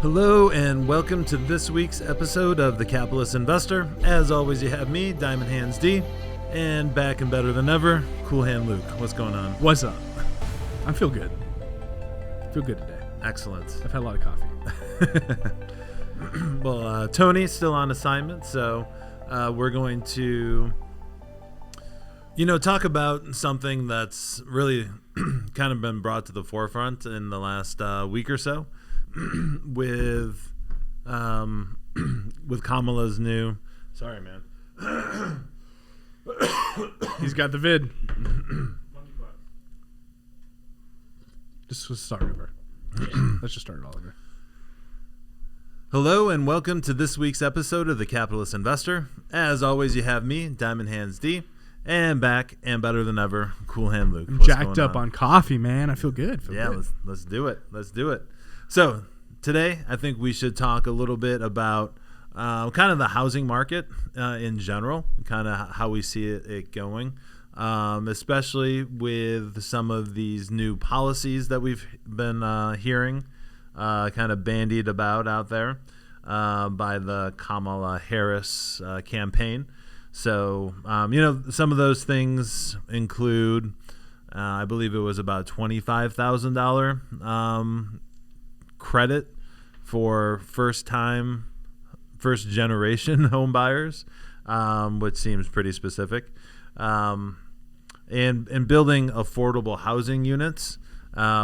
Hello and welcome to this week's episode of The Capitalist Investor. As always, you have me, Diamond Hands D, and back and better than ever, Cool Hand Luke. What's going on? What's up? I feel good. Feel good today. Excellent. I've had a lot of coffee. Well, Tony's still on assignment, so we're going to, talk about something that's really kind of been brought to the forefront in the last week or so. with Kamala's new. Sorry, man. He's got the vid. Just start over. Let's just start it all over. Hello and welcome to this week's episode of The Capitalist Investor. As always, you have me, Diamond Hands D, and back and better than ever, Cool Hand Luke. I'm jacked up on coffee, man. I feel good. Good. Let's do it. Let's do it. So today, I think we should talk a little bit about kind of the housing market in general, kind of how we see it going, especially with some of these new policies that we've been hearing kind of bandied about out there by the Kamala Harris campaign. So, some of those things include, I believe it was about $25,000 credit for first generation home buyers, which seems pretty specific, and building affordable housing units,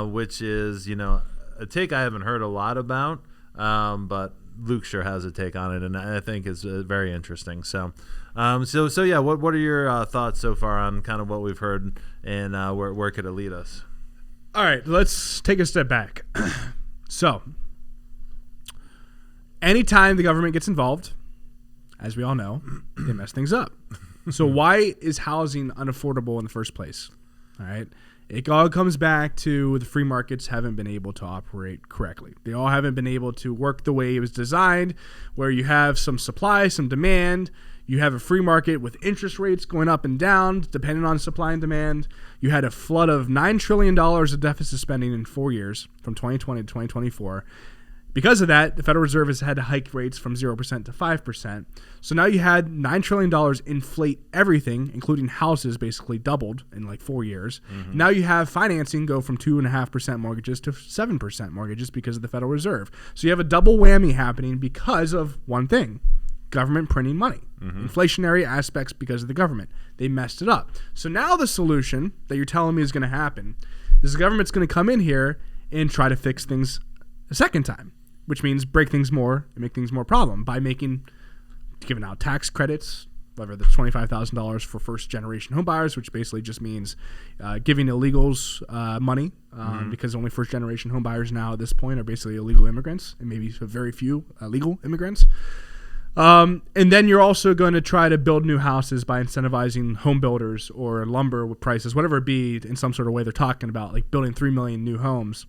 which is a take I haven't heard a lot about, but Luke sure has a take on it, and I think it's very interesting. So yeah, what are your thoughts so far on kind of what we've heard, and where could it lead us? All right, let's take a step back. So, anytime the government gets involved, as we all know, they mess things up. So why is housing unaffordable in the first place? All right. It all comes back to the free markets haven't been able to operate correctly. They all haven't been able to work the way it was designed, where you have some supply, some demand. You have a free market with interest rates going up and down, depending on supply and demand. You had a flood of $9 trillion of deficit spending in 4 years, from 2020 to 2024. Because of that, the Federal Reserve has had to hike rates from 0% to 5%. So now you had $9 trillion inflate everything, including houses, basically doubled in like 4 years. Mm-hmm. Now you have financing go from 2.5% mortgages to 7% mortgages because of the Federal Reserve. So you have a double whammy happening because of one thing: government printing money. Mm-hmm. Inflationary aspects because of the government. They messed it up. So now the solution that you're telling me is going to happen is the government's going to come in here and try to fix things a second time, which means break things more and make things more problem by giving out tax credits, whether it's $25,000 for first-generation homebuyers, which basically just means giving illegals money, because only first-generation homebuyers now at this point are basically illegal immigrants, and maybe very few legal immigrants. And then you're also going to try to build new houses by incentivizing home builders or lumber with prices, whatever it be, in some sort of way. They're talking about like building 3 million new homes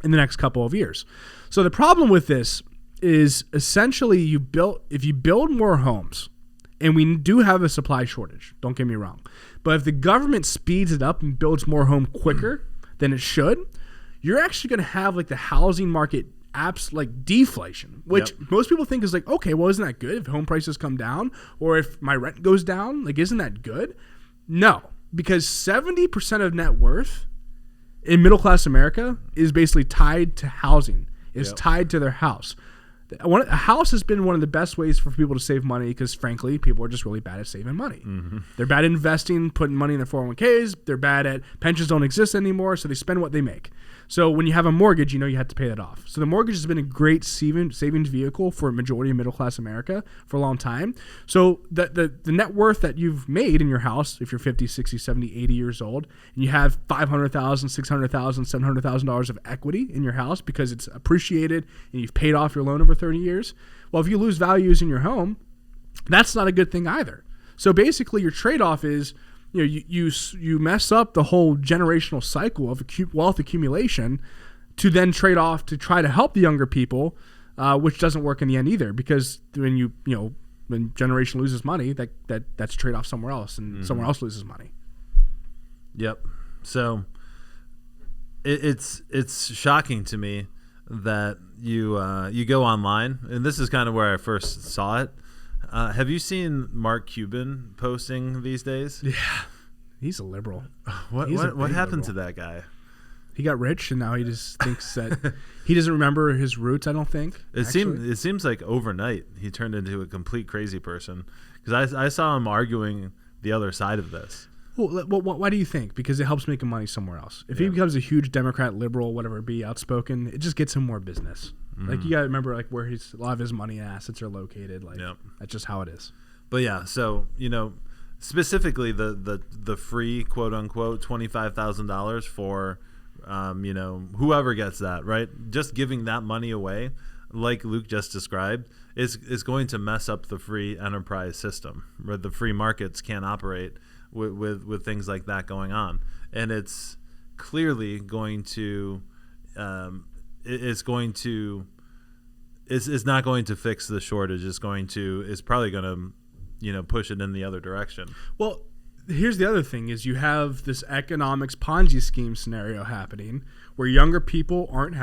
in the next couple of years. So the problem with this is essentially if you build more homes, and we do have a supply shortage, don't get me wrong, but if the government speeds it up and builds more home quicker than it should, you're actually going to have like the housing market like deflation, which most people think is like, okay, well, isn't that good if home prices come down or if my rent goes down? Like, isn't that good? No, because 70% of net worth in middle-class America is basically tied to housing, is tied to their house. A house has been one of the best ways for people to save money because, frankly, people are just really bad at saving money. Mm-hmm. They're bad at investing, putting money in their 401ks. They're bad at pensions don't exist anymore, so they spend what they make. So when you have a mortgage, you have to pay that off. So the mortgage has been a great savings vehicle for a majority of middle-class America for a long time. So the net worth that you've made in your house, if you're 50, 60, 70, 80 years old, and you have $500,000, $600,000, $700,000 of equity in your house because it's appreciated and you've paid off your loan over 30 years, well, if you lose values in your home, that's not a good thing either. So basically your trade-off is you mess up the whole generational cycle of wealth accumulation to then trade off to try to help the younger people, which doesn't work in the end either, because when when generation loses money, that's a trade off somewhere else, and someone else loses money. Yep. So it's shocking to me that you go online, and this is kind of where I first saw it. Have you seen Mark Cuban posting these days? Yeah, he's a liberal. What happened to that guy? He got rich, and now he just thinks that he doesn't remember his roots. I don't think it seems like overnight he turned into a complete crazy person, because I saw him arguing the other side of this. Well, why do you think? Because it helps make him money somewhere else. If he becomes a huge Democrat, liberal, whatever it be, outspoken, it just gets him more business. Mm-hmm. Like, you got to remember, like, where a lot of his money and assets are located. Like, that's just how it is. But yeah, so specifically the free quote unquote $25,000 for whoever gets that, right? Just giving that money away, like Luke just described, is going to mess up the free enterprise system, where the free markets can't operate with things like that going on. And it's clearly going to it's not going to fix the shortage. It's probably going to push it in the other direction. Well, here's the other thing is you have this economics Ponzi scheme scenario happening where younger people aren't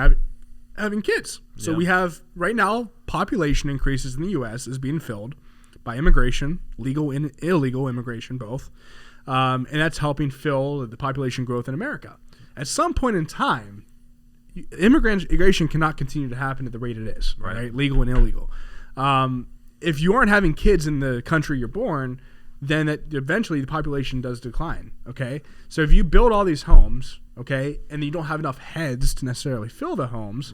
having kids. So we have right now population increases in the U.S. is being filled by immigration, legal and illegal immigration both, and that's helping fill the population growth in America. At some point in time, immigration cannot continue to happen at the rate it is, right? Legal and illegal. If you aren't having kids in the country you're born, then eventually the population does decline, okay? So if you build all these homes, okay, and you don't have enough heads to necessarily fill the homes,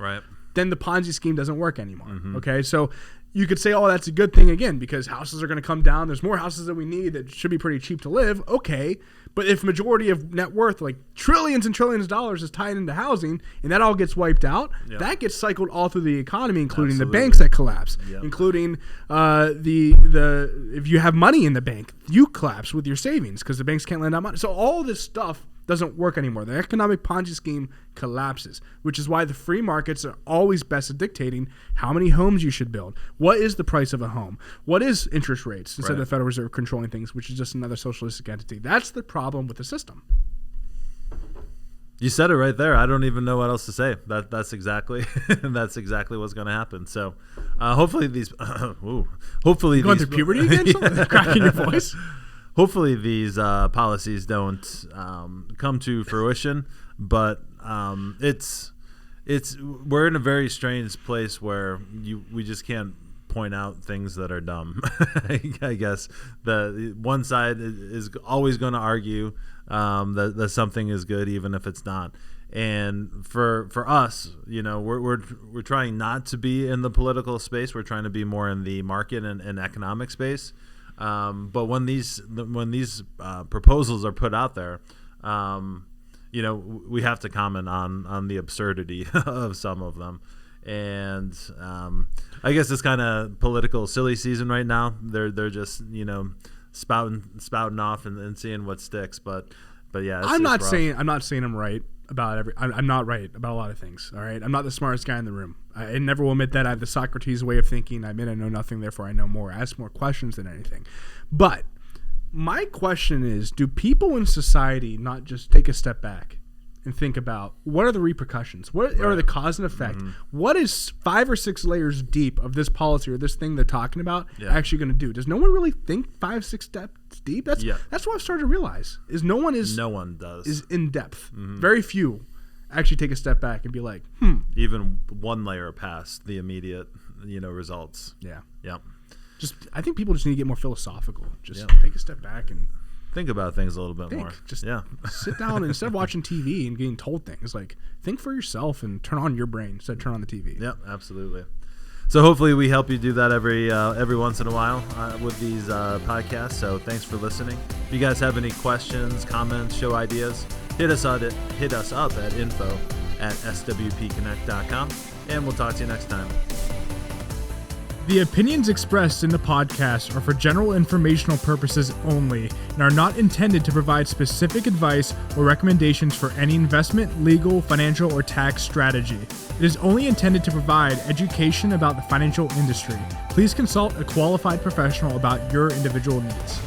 then the Ponzi scheme doesn't work anymore, okay? So you could say, oh, that's a good thing again because houses are going to come down. There's more houses than we need that should be pretty cheap to live, okay. But if majority of net worth, like trillions and trillions of dollars, is tied into housing, and that all gets wiped out, that gets cycled all through the economy, including the banks that collapse, including if you have money in the bank, you collapse with your savings because the banks can't lend out money. So all this stuff doesn't work anymore. The economic Ponzi scheme collapses, which is why the free markets are always best at dictating how many homes you should build. What is the price of a home? What is interest rates instead of the Federal Reserve controlling things, which is just another socialistic entity. That's the problem with the system. You said it right there. I don't even know what else to say. That's exactly what's going to happen. So hopefully these hopefully going through puberty again? Cracking your voice? Hopefully these policies don't come to fruition, but we're in a very strange place where we just can't point out things that are dumb. I guess the one side is always going to argue that something is good even if it's not. And for us, we're trying not to be in the political space. We're trying to be more in the market and economic space. But when these proposals are put out there, we have to comment on the absurdity of some of them. And I guess it's kind of political silly season right now. They're just spouting off and seeing what sticks. But yeah, I'm not saying I'm right about I'm not right about a lot of things. All right, I'm not the smartest guy in the room. I never will admit that. I have the Socrates way of thinking. I admit I know nothing, therefore I know more. I ask more questions than anything. But my question is, do people in society not just take a step back and think about what are the repercussions? What are the cause and effect? Mm-hmm. What is 5 or 6 layers deep of this policy or this thing they're talking about actually going to do? Does no one really think 5, 6 steps deep? That's what I've started to realize is no one does is in depth. Mm-hmm. Very few actually take a step back and be like, even one layer past the immediate, results. Yeah. I think people just need to get more philosophical. Just take a step back and think about things a little bit more. Just sit down and instead of watching TV and getting told things, like think for yourself and turn on your brain instead of turn on the TV. Yep, absolutely. So hopefully we help you do that every once in a while with these podcasts. So thanks for listening. If you guys have any questions, comments, show ideas, hit us up at info@swpconnect.com, and we'll talk to you next time. The opinions expressed in the podcast are for general informational purposes only and are not intended to provide specific advice or recommendations for any investment, legal, financial, or tax strategy. It is only intended to provide education about the financial industry. Please consult a qualified professional about your individual needs.